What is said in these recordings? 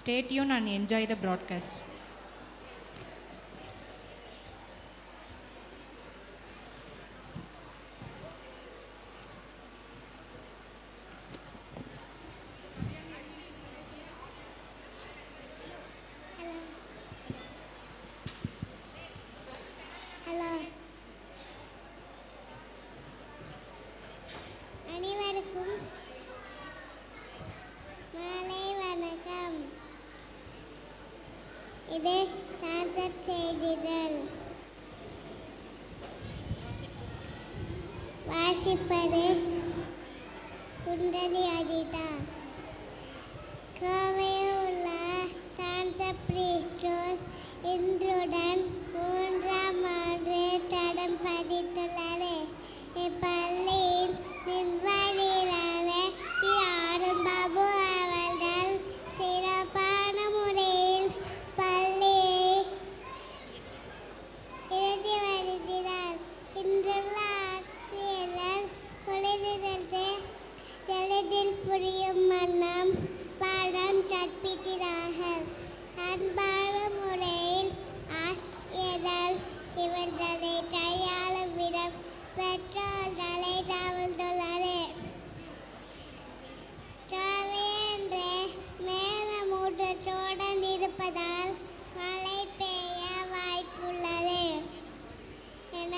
Stay tuned and enjoy the broadcast. அனைவருக்கும் மாலை வணக்கம். இது டான்சப் செய்திகள். வாசிப்பது குண்டலி அடிதா. கோவையில் உள்ள டான்சப் ஸ்டோர் இன்றுடன் 3ஆம் ஆண்டு தடம் பதித்துள்ளது. இப்பள்ளியின் நிர்வாகியான அருண் பாபு அவர்கள் சிறப்பான முறையில் பள்ளியை இயக்கி வருகிறார். இன்றுள்ள ஆசிரியர்கள் குழந்தைகளுக்கு எளிதில் புரியும் வண்ணம் பாடம் கற்பிக்கிறார்கள். அன்பான முறையில் ஆசிரியர்கள் இவர்களை கையாளும் விடம் பெற்றோர்களை கவர்ந்துள்ளனர். என்ற மேகமூட்டத்துடன் இருப்பதால் மழை பெய்ய வாய்ப்புள்ளது என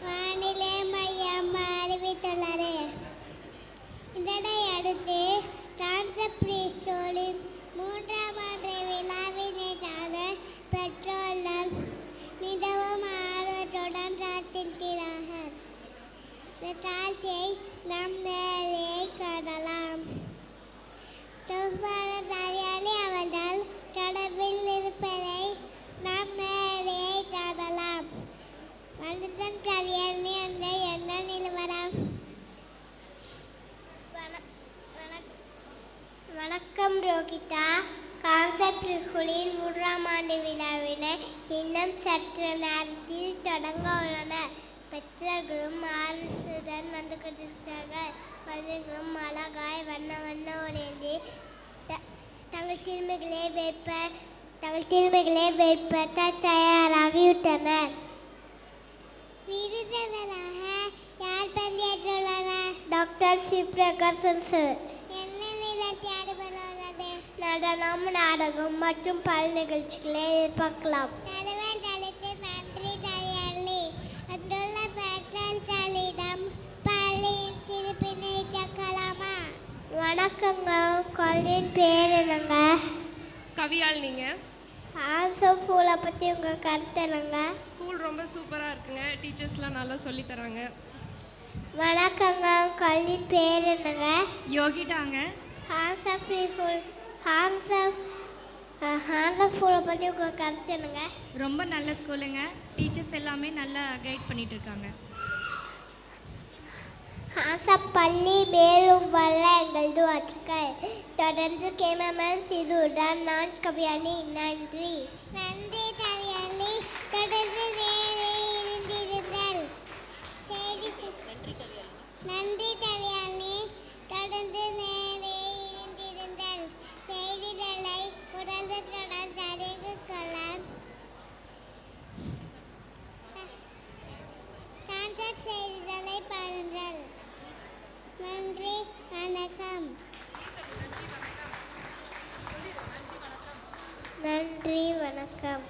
வானிலை மையம் அறிவித்துள்ளது. இதனை அடுத்து டான்சப் ஸ்டோரின் 3ஆம் ஆண்டு விழாவினை காண பெற்றோர்கள் மிகவும் ஆர்வத்துடன் காத்திருக்கிறார்கள். இந்த காட்சியை நாம் நேரே காணலாம். தொகுப்பாளர் ரவியாலி அவர்கள் தொடர்பில் இருப்பதை நாம் நேரே காணலாம். வணக்கம் ரவியாலி, அந்த என்ன நிலவரம்? வணக்கம் ரோகிதா. டான்சப் ஸ்கூலின் 3ஆம் ஆண்டு விழாவினை இன்னும் சற்று நேரத்தில் தொடங்க உள்ளன. பெற்றோர்களும் ஆர்வத்துடன் வந்து கொண்டிருக்கிறார்கள். குழந்தைகளும் அழகாய் வண்ண வண்ண உடைந்து தங்கள் திறமைகளை வெளிப்படுத்த தயாராகிவிட்டனர். விருந்தினராக யார் பங்கேற்றுள்ளனர்? Doctor Sivaprakash sir. என்ன நிகழ்ச்சி ஆடுபடுகிறது? நடனம், நாடகம் மற்றும் பல நிகழ்ச்சிகளை எதிர்பார்க்கலாம். தகவல்களுக்கு நன்றி ரவியாலி. அங்குள்ள பெற்றோர்களிடம் பள்ளியின் சிறப்பினை கேட்கலாமா? வணக்கங்க. குழந்தையின் பேர் என்னங்க? கவியாலினிங்க. டான்சப் ஸ்கூலை பற்றி உங்கள் கருத்து என்னங்க? ஸ்கூல் ரொம்ப சூப்பராக இருக்குங்க. டீச்சர்ஸ்லாம் நல்லா சொல்லித்தராங்க. வணக்கங்க. குழந்தையின் பேர் என்னங்க? யோகிதாங்க. டான்சப் ஸ்கூலை பற்றி உங்கள் கருத்து என்னங்க? ரொம்ப நல்ல ஸ்கூலுங்க. டீச்சர்ஸ் எல்லாமே நல்லா கைட் பண்ணிட்டு இருக்காங்க. டான்சப் பள்ளி மேலும் வளர எங்களது வாழ்த்துக்கள். தொடர்ந்து கேமராமேன் சிதுடன் நான் கவியானி. நன்றி. நன்றி கவியானி. தொடர்ந்து நேரே இருந்திருந்தல். நன்றி கவியானி. தொடர்ந்து நேரே இருந்திருந்தல். செய்திகளை உடனுக்குடன் தெரிந்து கொள்ள டான்சப் செய்திகளை பாருங்கள். நன்றி, வணக்கம். நன்றி, வணக்கம்.